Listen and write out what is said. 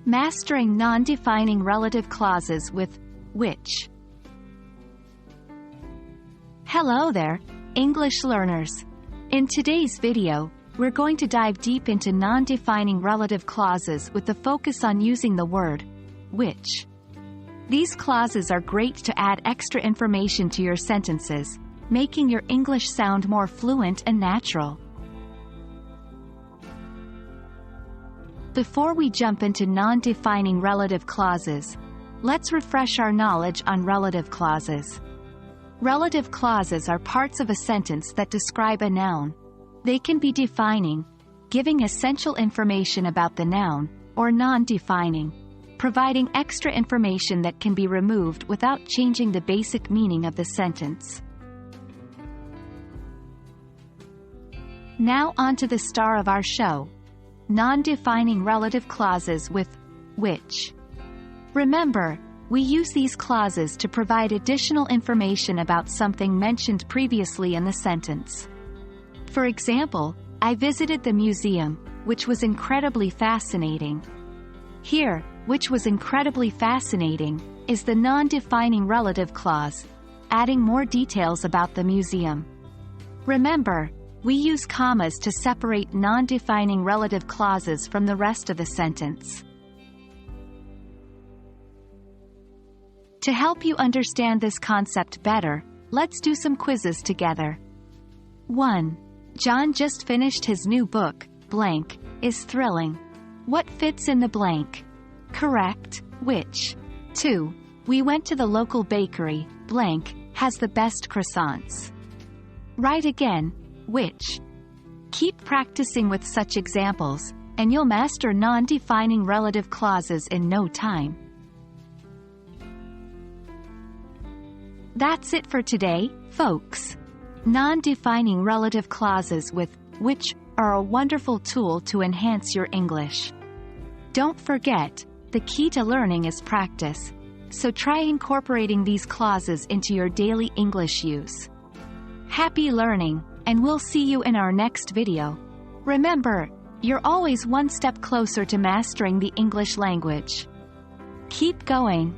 Mastering non-defining relative clauses with which. Hello there, English learners. In today's video, we're going to dive deep into non-defining relative clauses with the focus on using the word which. These clauses are great to add extra information to your sentences, making your English sound more fluent and natural. Before we jump into non-defining relative clauses, let's refresh our knowledge on relative clauses. Relative clauses are parts of a sentence that describe a noun. They can be defining, giving essential information about the noun, or non-defining, providing extra information that can be removed without changing the basic meaning of the sentence. Now on to the star of our show. Non-defining relative clauses with which. Remember, we use these clauses to provide additional information about something mentioned previously in the sentence. For example, I visited the museum, which was incredibly fascinating. Here, which was incredibly fascinating, is the non-defining relative clause, adding more details about the museum. Remember, we use commas to separate non-defining relative clauses from the rest of the sentence. To help you understand this concept better, let's do some quizzes together. 1. John just finished his new book, blank, is thrilling. What fits in the blank? Correct, which. 2. We went to the local bakery, blank, has the best croissants. Right again, which. Keep practicing with such examples, and you'll master non-defining relative clauses in no time. That's it for today, folks. Non-defining relative clauses with which are a wonderful tool to enhance your English. Don't forget, the key to learning is practice, so try incorporating these clauses into your daily English use. Happy learning, and we'll see you in our next video. Remember, you're always one step closer to mastering the English language. Keep going.